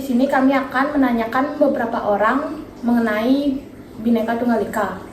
sini kami akan menanyakan beberapa orang mengenai Bhinneka Tunggal Ika.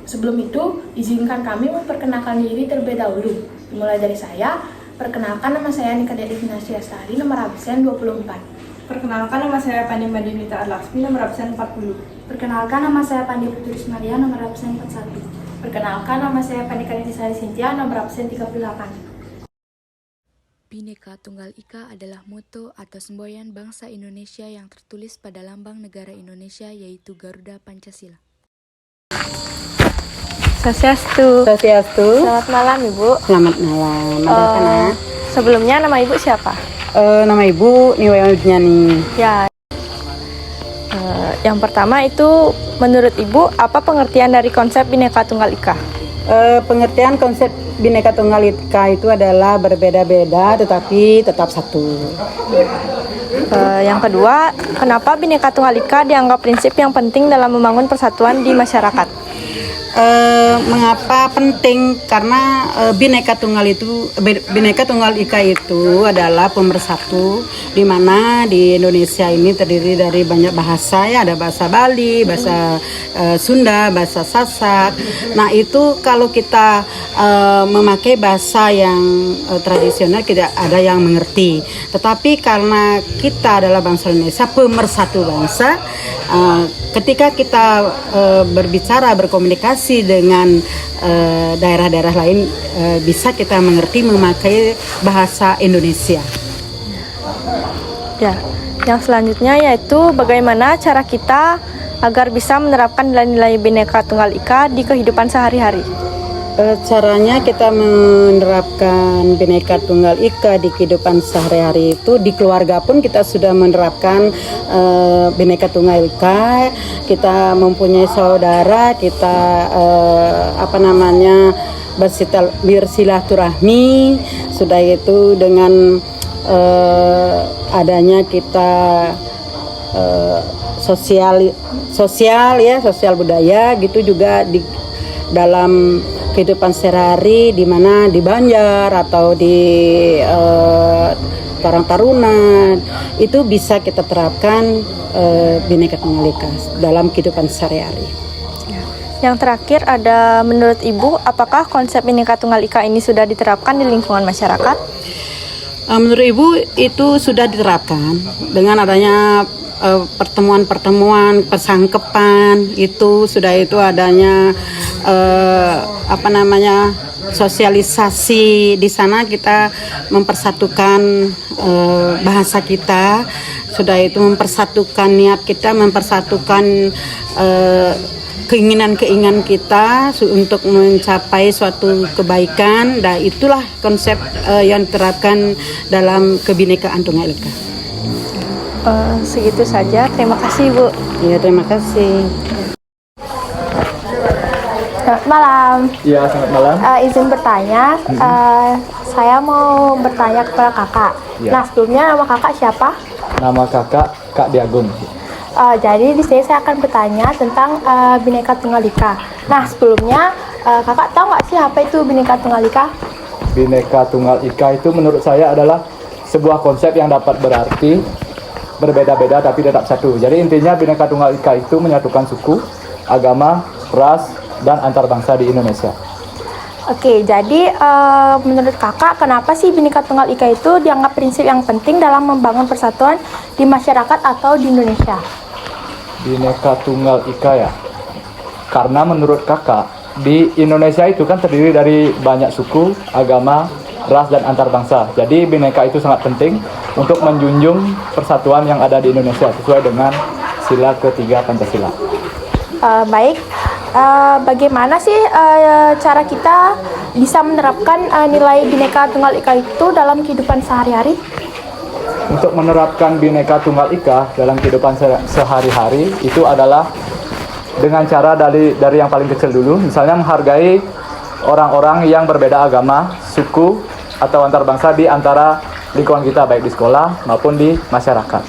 Sebelum itu, izinkan kami memperkenalkan diri terlebih dahulu. Mulai dari saya, perkenalkan nama saya Nika Devinasi Astari, nomor absen 24. Perkenalkan nama saya Pandi Madinita Arlaksmi, nomor absen 40. Perkenalkan nama saya Pandi Putri Maria, nomor absen 41. Perkenalkan nama saya Pandika Nitisari Sintia, nomor absen 38. Bhinneka Tunggal Ika adalah moto atau semboyan bangsa Indonesia yang tertulis pada lambang negara Indonesia yaitu Garuda Pancasila. Swastiastu. Swastiastu. Selamat malam Ibu. Selamat malam. Ada apa nak? Sebelumnya nama Ibu siapa? Nama Ibu Niwaya Udnyani. Ya. Yang pertama itu menurut Ibu apa pengertian dari konsep Bhinneka Tunggal Ika? Pengertian konsep Bhinneka Tunggal Ika itu adalah berbeda-beda tetapi tetap satu. Yang kedua, kenapa Bhinneka Tunggal Ika dianggap prinsip yang penting dalam membangun persatuan di masyarakat? Mengapa penting? Karena Bhinneka Tunggal Ika itu adalah pemersatu, di mana di Indonesia ini terdiri dari banyak bahasa, ya, ada bahasa Bali, bahasa Sunda, bahasa Sasak. Nah itu kalau kita memakai bahasa yang tradisional tidak ada yang mengerti. Tetapi karena kita adalah bangsa Indonesia, pemersatu bangsa, ketika kita berbicara, berkomunikasi dengan daerah-daerah lain, bisa kita mengerti memakai bahasa Indonesia. Ya, yang selanjutnya yaitu bagaimana cara kita agar bisa menerapkan nilai-nilai Bhinneka Tunggal Ika di kehidupan sehari-hari. Caranya kita menerapkan Bhinneka Tunggal Ika di kehidupan sehari-hari itu di keluarga pun kita sudah menerapkan Bhinneka Tunggal Ika. Kita mempunyai saudara, kita bersilaturahmi. Sudah itu dengan adanya kita sosial budaya gitu juga di dalam kehidupan sehari-hari, di mana di Banjar atau di Karang Taruna itu bisa kita terapkan Bhinneka Tunggal Ika dalam kehidupan sehari-hari. Yang terakhir ada menurut Ibu apakah konsep Bhinneka Tunggal Ika ini sudah diterapkan di lingkungan masyarakat? Menurut Ibu itu sudah diterapkan dengan adanya pertemuan-pertemuan, persangkepan itu sudah itu adanya sosialisasi. Di sana kita mempersatukan bahasa kita, sudah itu mempersatukan niat kita, mempersatukan keinginan-keinginan kita untuk mencapai suatu kebaikan. Dan itulah konsep yang diterapkan dalam Kebhinekaan Tunggal Ika. Segitu saja, terima kasih Bu. Ya, terima kasih. Selamat malam. Iya, selamat malam. Izin bertanya, saya mau bertanya kepada kakak. Ya. Nah, sebelumnya nama kakak siapa? Nama kakak Kak Diagung. Jadi di sini saya akan bertanya tentang Bhinneka Tunggal Ika. Nah, sebelumnya kakak tahu nggak sih apa itu Bhinneka Tunggal Ika? Bhinneka Tunggal Ika itu menurut saya adalah sebuah konsep yang dapat berarti berbeda-beda tapi tetap satu. Jadi intinya Bhinneka Tunggal Ika itu menyatukan suku, agama, ras, dan antar bangsa di Indonesia. Oke, jadi menurut kakak kenapa sih Bhinneka Tunggal Ika itu dianggap prinsip yang penting dalam membangun persatuan di masyarakat atau di Indonesia? Bhinneka Tunggal Ika ya, karena menurut kakak di Indonesia itu kan terdiri dari banyak suku, agama, ras, dan antar bangsa. Jadi Bhinneka itu sangat penting untuk menjunjung persatuan yang ada di Indonesia sesuai dengan sila ketiga Pancasila. Baik, bagaimana sih cara kita bisa menerapkan nilai Bhinneka Tunggal Ika itu dalam kehidupan sehari-hari? Untuk menerapkan Bhinneka Tunggal Ika dalam kehidupan sehari-hari itu adalah dengan cara dari yang paling kecil dulu, misalnya menghargai orang-orang yang berbeda agama, suku, atau antar bangsa di antara lingkungan kita, baik di sekolah maupun di masyarakat.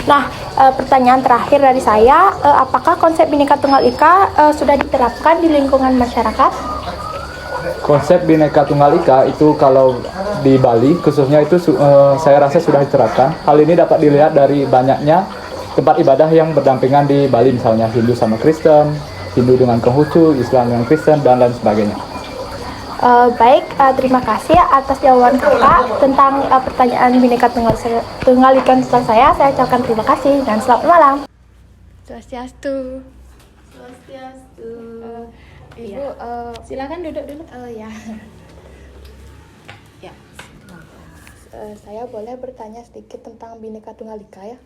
Nah, pertanyaan terakhir dari saya, apakah konsep Bhinneka Tunggal Ika sudah diterapkan di lingkungan masyarakat? konsep Bhinneka Tunggal Ika itu kalau di Bali khususnya itu saya rasa sudah diterapkan. Hal ini dapat dilihat dari banyaknya tempat ibadah yang berdampingan di Bali, misalnya Hindu sama Kristen, Hindu dengan Konghucu, Islam dengan Kristen, dan lain sebagainya. Baik, terima kasih atas jawaban kakak tentang pertanyaan Bhinneka Tunggal Ika tentang saya. Saya ucapkan terima kasih dan selamat malam. Swastiastu. Ibu, silakan duduk dulu. Ya. Saya boleh bertanya sedikit tentang Bhinneka Tunggal Ika ya?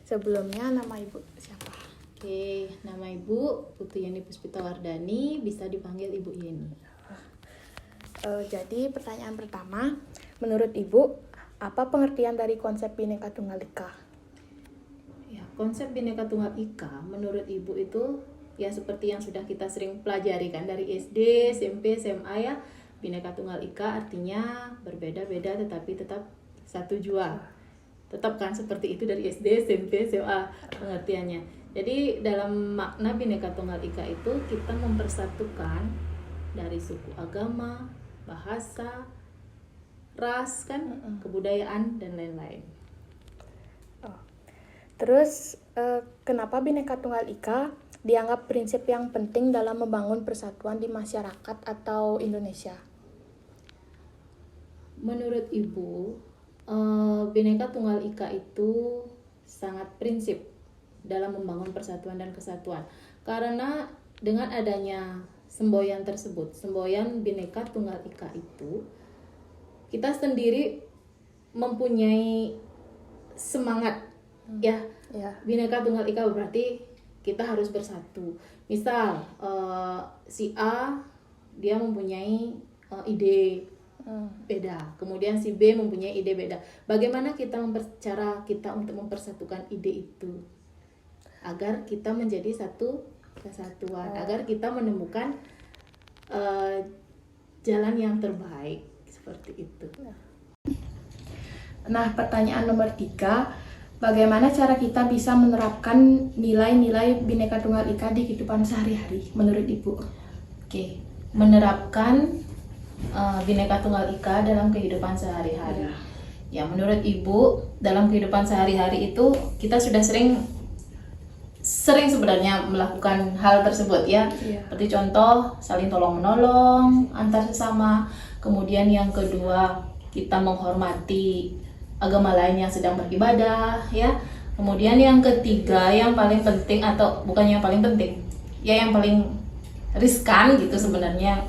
Sebelumnya nama ibu siapa? Oke, nama Ibu Putu Yeni Puspita Wardani, bisa dipanggil Ibu Yeni. Jadi pertanyaan pertama, menurut ibu apa pengertian dari konsep Bhinneka Tunggal Ika? Ya, konsep Bhinneka Tunggal Ika menurut Ibu itu ya seperti yang sudah kita sering pelajari kan dari SD, SMP, SMA ya. Bhinneka Tunggal Ika artinya berbeda-beda tetapi tetap satu jua. Tetap kan seperti itu dari SD, SMP, SMA pengertiannya. Jadi dalam makna Bhinneka Tunggal Ika itu kita mempersatukan dari suku, agama, bahasa, ras kan, kebudayaan dan lain-lain. Terus kenapa Bhinneka Tunggal Ika dianggap prinsip yang penting dalam membangun persatuan di masyarakat atau Indonesia? Menurut Ibu, Bhinneka Tunggal Ika itu sangat prinsip dalam membangun persatuan dan kesatuan. Karena dengan adanya semboyan tersebut, semboyan Bhinneka Tunggal Ika itu, kita sendiri mempunyai semangat ya. Bhinneka Tunggal Ika berarti kita harus bersatu. Misal si A dia mempunyai ide beda, kemudian si B mempunyai ide beda. Bagaimana cara kita untuk mempersatukan ide itu agar kita menjadi satu kesatuan, agar kita menemukan jalan yang terbaik seperti itu. Nah, pertanyaan nomor 3, bagaimana cara kita bisa menerapkan nilai-nilai Bhinneka Tunggal Ika di kehidupan sehari-hari menurut Ibu? Oke, menerapkan Bhinneka Tunggal Ika dalam kehidupan sehari-hari. Ya, menurut Ibu dalam kehidupan sehari-hari itu kita sudah sering sebenarnya melakukan hal tersebut ya. Seperti contoh saling tolong menolong antar sesama. Kemudian yang kedua, kita menghormati agama lain yang sedang beribadah ya. Kemudian yang ketiga yang paling penting, atau bukan yang paling penting, ya yang paling riskan gitu sebenarnya,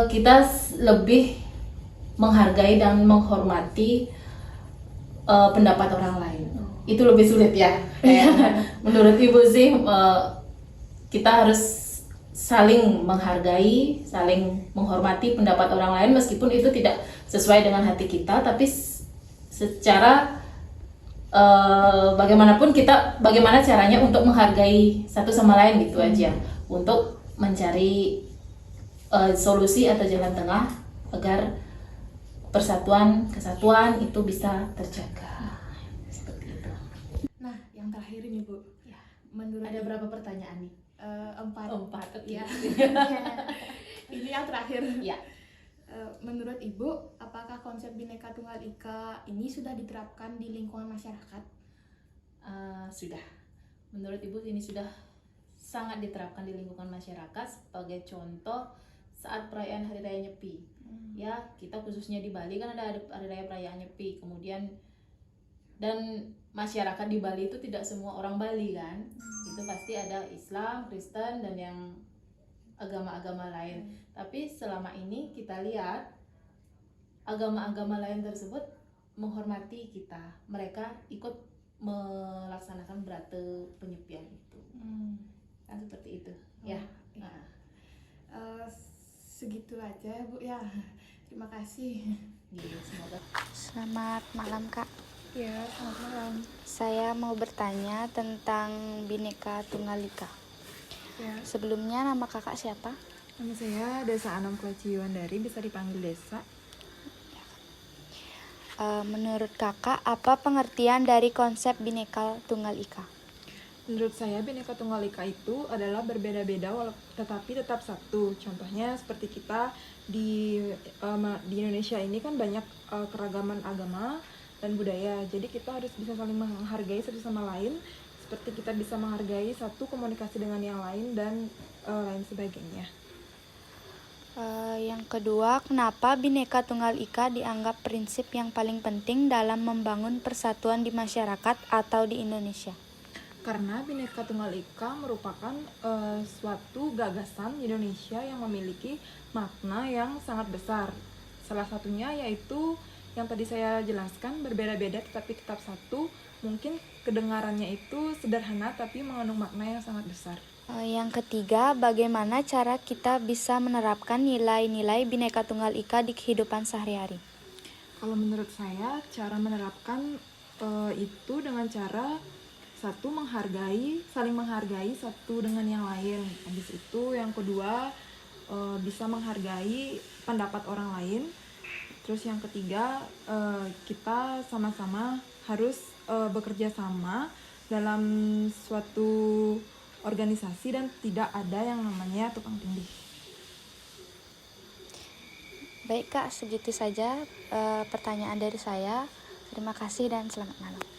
kita lebih menghargai dan menghormati pendapat orang lain. Itu lebih sulit ya. Menurut Ibu sih kita harus saling menghargai, saling menghormati pendapat orang lain meskipun itu tidak sesuai dengan hati kita, tapi secara bagaimanapun bagaimana caranya untuk menghargai satu sama lain gitu aja, untuk mencari solusi atau jalan tengah agar persatuan, kesatuan itu bisa terjaga. Seperti itu. Nah, yang terakhir ini Bu, menurut Ada berapa pertanyaan nih? 4. 4. Ya. Ini yang terakhir. Ya. Menurut Ibu, apakah konsep Bhinneka Tunggal Ika ini sudah diterapkan di lingkungan masyarakat? Sudah. Menurut Ibu ini sudah sangat diterapkan di lingkungan masyarakat. Sebagai contoh, saat perayaan Hari Raya Nyepi, ya kita khususnya di Bali kan ada Hari Raya perayaan Nyepi. Kemudian dan masyarakat di Bali itu tidak semua orang Bali kan, itu pasti ada Islam, Kristen dan yang agama-agama lain. Tapi selama ini kita lihat agama-agama lain tersebut menghormati kita, mereka ikut melaksanakan brata penyepian itu, kan seperti itu ya. Segitu aja Bu ya. Terima kasih. Semoga. Selamat malam Kak. Ya, selamat malam. Saya mau bertanya tentang Bhinneka Tunggal Ika. Ya, Sebelumnya nama kakak siapa? nama saya Desa Anam Kelaci Yuwandari, bisa dipanggil Desa. Menurut kakak, apa pengertian dari konsep Bhinneka Tunggal Ika? Menurut saya Bhinneka Tunggal Ika itu adalah berbeda-beda tetapi tetap satu. Contohnya seperti kita di Indonesia ini kan banyak keragaman agama dan budaya. Jadi kita harus bisa saling menghargai satu sama lain, seperti kita bisa menghargai satu komunikasi dengan yang lain dan lain sebagainya. Yang kedua, kenapa Bhinneka Tunggal Ika dianggap prinsip yang paling penting dalam membangun persatuan di masyarakat atau di Indonesia? Karena Bhinneka Tunggal Ika merupakan suatu gagasan Indonesia yang memiliki makna yang sangat besar. Salah satunya yaitu yang tadi saya jelaskan, berbeda-beda tetapi tetap satu. Mungkin kedengarannya itu sederhana tapi mengandung makna yang sangat besar. Yang ketiga, bagaimana cara kita bisa menerapkan nilai-nilai Bhinneka Tunggal Ika di kehidupan sehari-hari? Kalau menurut saya, cara menerapkan itu dengan cara satu, saling menghargai satu dengan yang lain. Habis itu yang kedua, bisa menghargai pendapat orang lain. Terus yang ketiga, kita sama-sama harus bekerja sama dalam suatu organisasi dan tidak ada yang namanya tukang tindih. Baik Kak, segitu saja pertanyaan dari saya. Terima kasih dan selamat malam.